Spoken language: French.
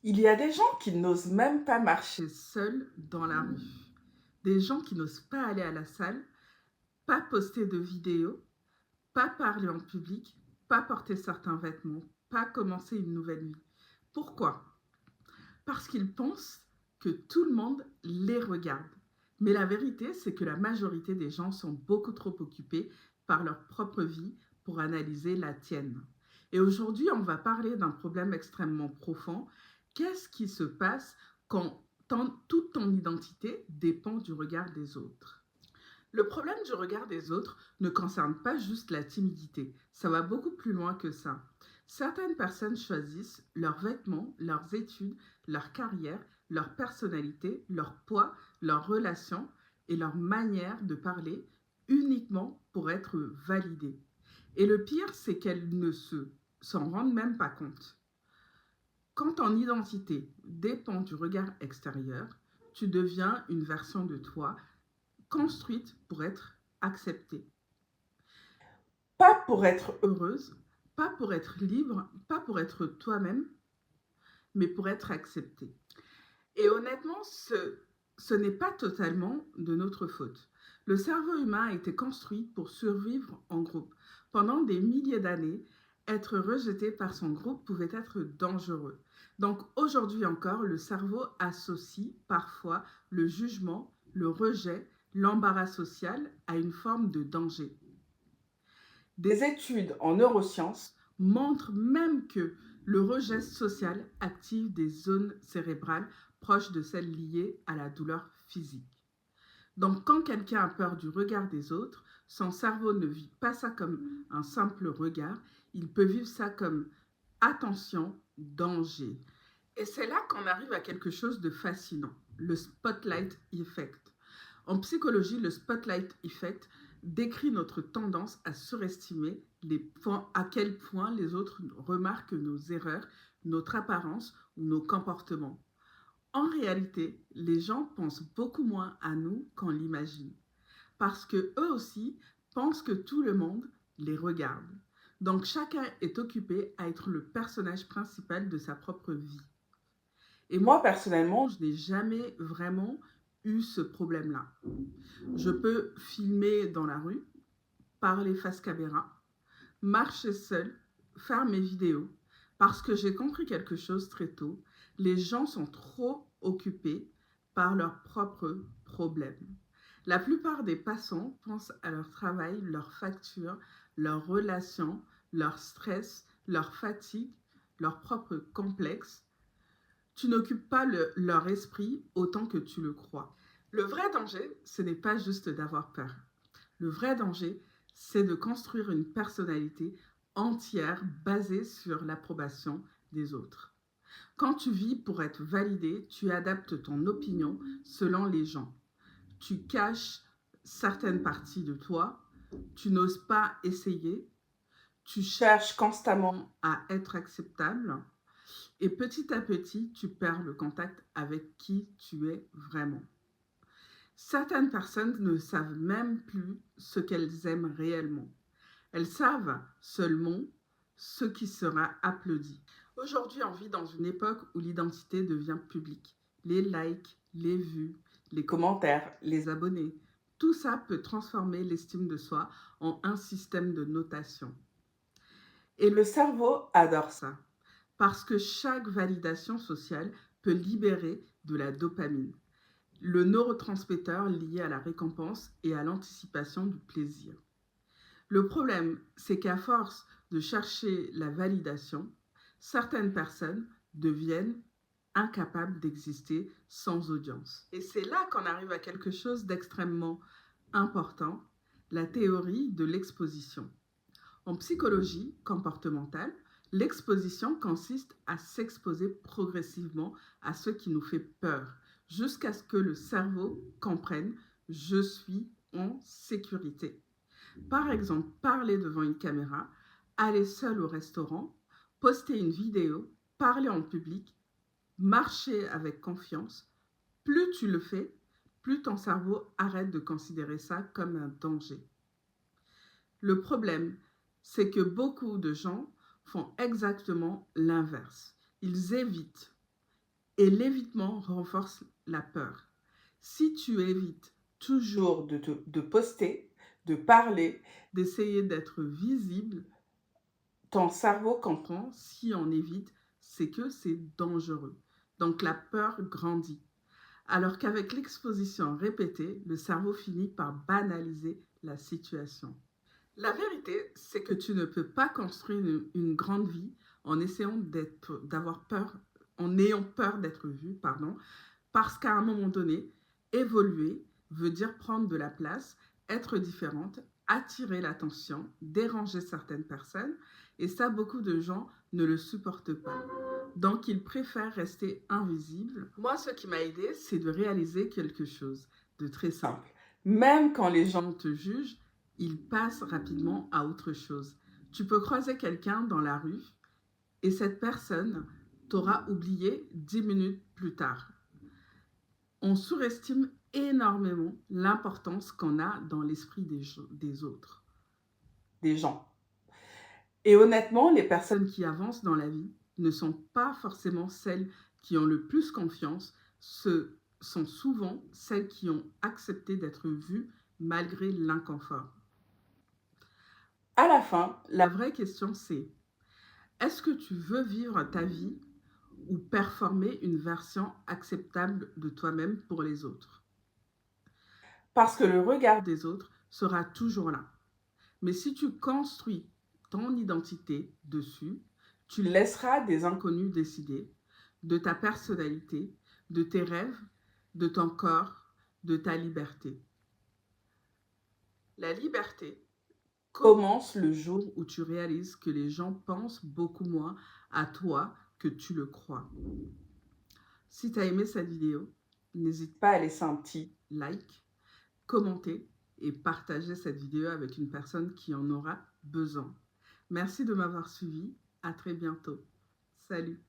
Il y a des gens qui n'osent même pas marcher seuls dans la rue. Des gens qui n'osent pas aller à la salle, pas poster de vidéos, pas parler en public, pas porter certains vêtements, pas commencer une nouvelle vie. Pourquoi? Parce qu'ils pensent que tout le monde les regarde. Mais la vérité, c'est que la majorité des gens sont beaucoup trop occupés par leur propre vie pour analyser la tienne. Et aujourd'hui, on va parler d'un problème extrêmement profond. Qu'est-ce qui se passe quand toute ton identité dépend du regard des autres? Le problème du regard des autres ne concerne pas juste la timidité, ça va beaucoup plus loin que ça. Certaines personnes choisissent leurs vêtements, leurs études, leur carrière, leur personnalité, leur poids, leurs relations et leur manière de parler uniquement pour être validées. Et le pire, c'est qu'elles ne s'en rendent même pas compte. Quand ton identité dépend du regard extérieur, tu deviens une version de toi construite pour être acceptée. Pas pour être heureuse, pas pour être libre, pas pour être toi-même, mais pour être acceptée. Et honnêtement, ce n'est pas totalement de notre faute. Le cerveau humain a été construit pour survivre en groupe. Pendant des milliers d'années, être rejeté par son groupe pouvait être dangereux. Donc aujourd'hui encore, le cerveau associe parfois le jugement, le rejet, l'embarras social à une forme de danger. Des études en neurosciences montrent même que le rejet social active des zones cérébrales proches de celles liées à la douleur physique. Donc quand quelqu'un a peur du regard des autres, son cerveau ne vit pas ça comme un simple regard, il peut vivre ça comme attention, danger. Et c'est là qu'on arrive à quelque chose de fascinant, le spotlight effect. En psychologie, le spotlight effect décrit notre tendance à surestimer à quel point les autres remarquent nos erreurs, notre apparence ou nos comportements. En réalité, les gens pensent beaucoup moins à nous qu'on l'imagine, parce que eux aussi pensent que tout le monde les regarde. Donc chacun est occupé à être le personnage principal de sa propre vie. Et moi, personnellement, je n'ai jamais vraiment eu ce problème-là. Je peux filmer dans la rue, parler face caméra, marcher seul, faire mes vidéos, parce que j'ai compris quelque chose très tôt. Les gens sont trop occupés par leurs propres problèmes. La plupart des passants pensent à leur travail, leurs factures, leurs relations, leur stress, leur fatigue, leurs propres complexes. Tu n'occupes pas leur esprit autant que tu le crois. Le vrai danger, ce n'est pas juste d'avoir peur. Le vrai danger, c'est de construire une personnalité entière basée sur l'approbation des autres. Quand tu vis pour être validé, tu adaptes ton opinion selon les gens. Tu caches certaines parties de toi, tu n'oses pas essayer, tu cherches constamment à être acceptable et petit à petit, tu perds le contact avec qui tu es vraiment. Certaines personnes ne savent même plus ce qu'elles aiment réellement. Elles savent seulement ce qui sera applaudi. Aujourd'hui, on vit dans une époque où l'identité devient publique. Les likes, les vues, les commentaires, les abonnés, tout ça peut transformer l'estime de soi en un système de notation. Et le cerveau adore ça, parce que chaque validation sociale peut libérer de la dopamine, le neurotransmetteur lié à la récompense et à l'anticipation du plaisir. Le problème, c'est qu'à force de chercher la validation, certaines personnes deviennent incapables d'exister sans audience. Et c'est là qu'on arrive à quelque chose d'extrêmement important, la théorie de l'exposition. En psychologie comportementale, l'exposition consiste à s'exposer progressivement à ce qui nous fait peur, jusqu'à ce que le cerveau comprenne je suis en sécurité. Par exemple, parler devant une caméra, aller seul au restaurant, poster une vidéo, parler en public, marcher avec confiance. Plus tu le fais, plus ton cerveau arrête de considérer ça comme un danger. Le problème, c'est que beaucoup de gens font exactement l'inverse. Ils évitent. Et l'évitement renforce la peur. Si tu évites toujours de poster, de parler, d'essayer d'être visible, ton cerveau comprend, si on évite, c'est que c'est dangereux. Donc la peur grandit. Alors qu'avec l'exposition répétée, le cerveau finit par banaliser la situation. La vérité, c'est que tu ne peux pas construire une grande vie en essayant d'avoir peur, en ayant peur d'être vu, pardon, parce qu'à un moment donné, évoluer veut dire prendre de la place, être différente, attirer l'attention, déranger certaines personnes, et ça, beaucoup de gens ne le supportent pas. Donc, ils préfèrent rester invisibles. Moi, ce qui m'a aidé, c'est de réaliser quelque chose de très simple. Même quand les gens te jugent, ils passent rapidement à autre chose. Tu peux croiser quelqu'un dans la rue et cette personne t'aura oublié 10 minutes plus tard. On surestime énormément l'importance qu'on a dans l'esprit des autres, des gens. Et honnêtement, les personnes qui avancent dans la vie ne sont pas forcément celles qui ont le plus confiance, ce sont souvent celles qui ont accepté d'être vues malgré l'inconfort. À la fin, la vraie question c'est, est-ce que tu veux vivre ta vie ou performer une version acceptable de toi-même pour les autres? Parce que le regard des autres sera toujours là. Mais si tu construis ton identité dessus, tu laisseras des inconnus décider de ta personnalité, de tes rêves, de ton corps, de ta liberté. La liberté commence le jour où tu réalises que les gens pensent beaucoup moins à toi que tu le crois. Si tu as aimé cette vidéo, n'hésite pas à laisser un petit like, commenter et partager cette vidéo avec une personne qui en aura besoin. Merci de m'avoir suivi. À très bientôt. Salut.